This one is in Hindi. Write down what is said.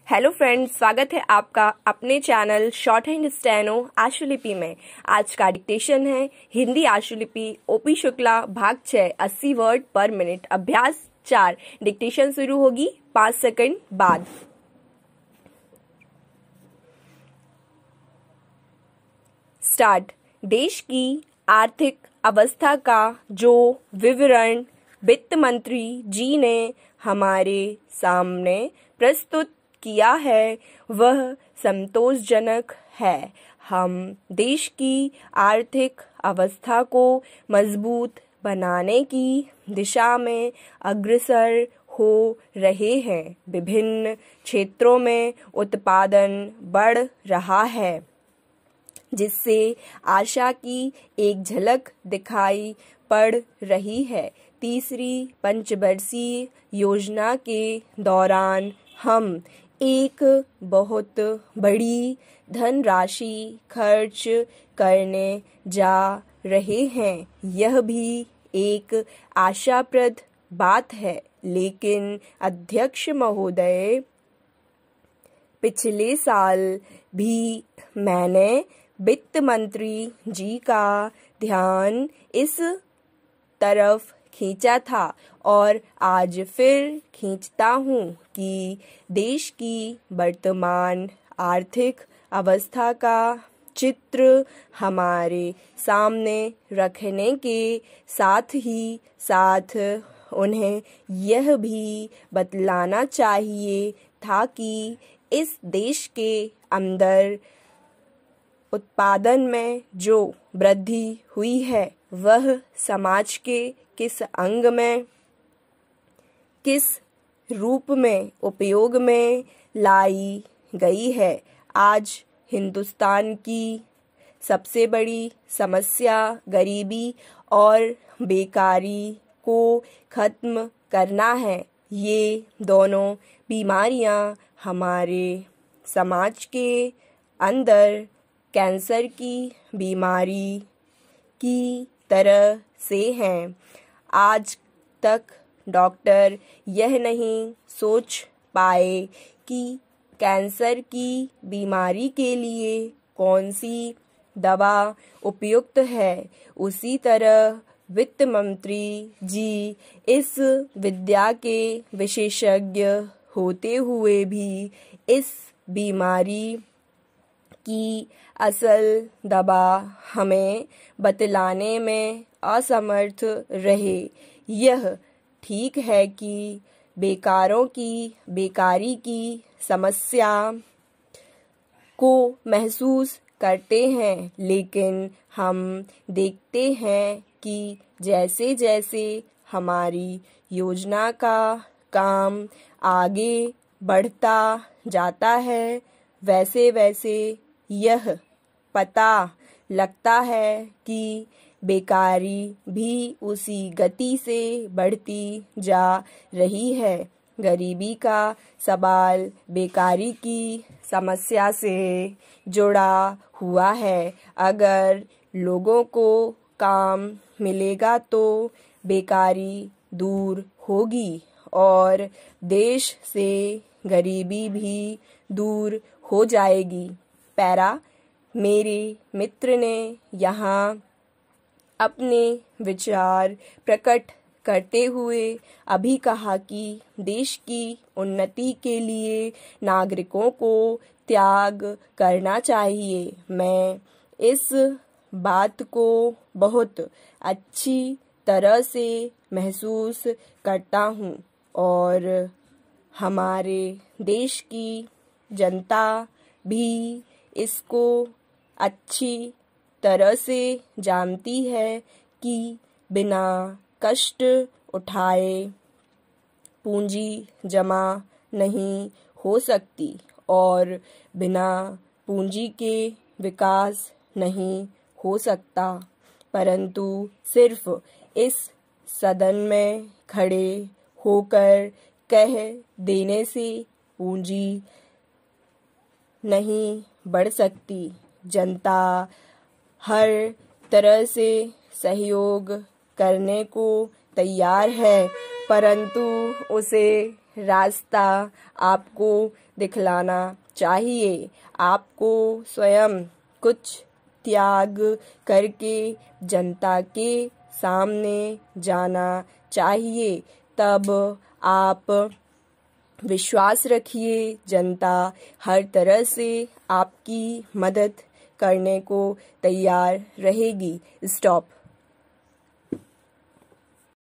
हेलो फ्रेंड्स, स्वागत है आपका अपने चैनल शॉर्ट हैंड स्टेनो आशुलिपि में। आज का डिक्टेशन है हिंदी आशुलिपि ओपी शुक्ला भाग 6 80 वर्ड पर मिनट अभ्यास 4। डिक्टेशन शुरू होगी 5 सेकंड बाद। स्टार्ट। देश की आर्थिक अवस्था का जो विवरण वित्त मंत्री जी ने हमारे सामने प्रस्तुत किया है वह संतोषजनक है। हम देश की आर्थिक अवस्था को मजबूत बनाने की दिशा में अग्रसर हो रहे हैं। विभिन्न क्षेत्रों में उत्पादन बढ़ रहा है, जिससे आशा की एक झलक दिखाई पड़ रही है। तीसरी पंचवर्षीय योजना के दौरान हम एक बहुत बड़ी धनराशि खर्च करने जा रहे हैं। यह भी एक आशाप्रद बात है, लेकिन अध्यक्ष महोदय, पिछले साल भी मैंने वित्त मंत्री जी का ध्यान इस तरफ खींचा था और आज फिर खींचता हूँ कि देश की वर्तमान आर्थिक अवस्था का चित्र हमारे सामने रखने के साथ ही साथ उन्हें यह भी बतलाना चाहिए था कि इस देश के अंदर उत्पादन में जो वृद्धि हुई है वह समाज के किस अंग में, किस रूप में उपयोग में लाई गई है। आज हिंदुस्तान की सबसे बड़ी समस्या गरीबी और बेकारी को खत्म करना है। ये दोनों बीमारियां हमारे समाज के अंदर कैंसर की बीमारी की तरह से हैं। आज तक डॉक्टर यह नहीं सोच पाए कि कैंसर की बीमारी के लिए कौन सी दवा उपयुक्त है। उसी तरह वित्त मंत्री जी इस विद्या के विशेषज्ञ होते हुए भी इस बीमारी की असल दवा हमें बतलाने में असमर्थ रहे। यह ठीक है कि बेकारों की बेकारी की समस्या को महसूस करते हैं, लेकिन हम देखते हैं कि जैसे जैसे हमारी योजना का काम आगे बढ़ता जाता है, वैसे वैसे यह पता लगता है कि बेकारी भी उसी गति से बढ़ती जा रही है। गरीबी का सवाल बेकारी की समस्या से जुड़ा हुआ है। अगर लोगों को काम मिलेगा तो बेकारी दूर होगी और देश से गरीबी भी दूर हो जाएगी। पैरा। मेरे मित्र ने यहाँ अपने विचार प्रकट करते हुए अभी कहा कि देश की उन्नति के लिए नागरिकों को त्याग करना चाहिए। मैं इस बात को बहुत अच्छी तरह से महसूस करता हूँ और हमारे देश की जनता भी इसको अच्छी तरह से जानती है कि बिना कष्ट उठाए पूंजी जमा नहीं हो सकती और बिना पूंजी के विकास नहीं हो सकता। परंतु सिर्फ इस सदन में खड़े होकर कह देने से पूंजी नहीं बढ़ सकती। जनता हर तरह से सहयोग करने को तैयार है, परंतु उसे रास्ता आपको दिखलाना चाहिए। आपको स्वयं कुछ त्याग करके जनता के सामने जाना चाहिए। तब आप विश्वास रखिए, जनता हर तरह से आपकी मदद करने को तैयार रहेगी। स्टॉप।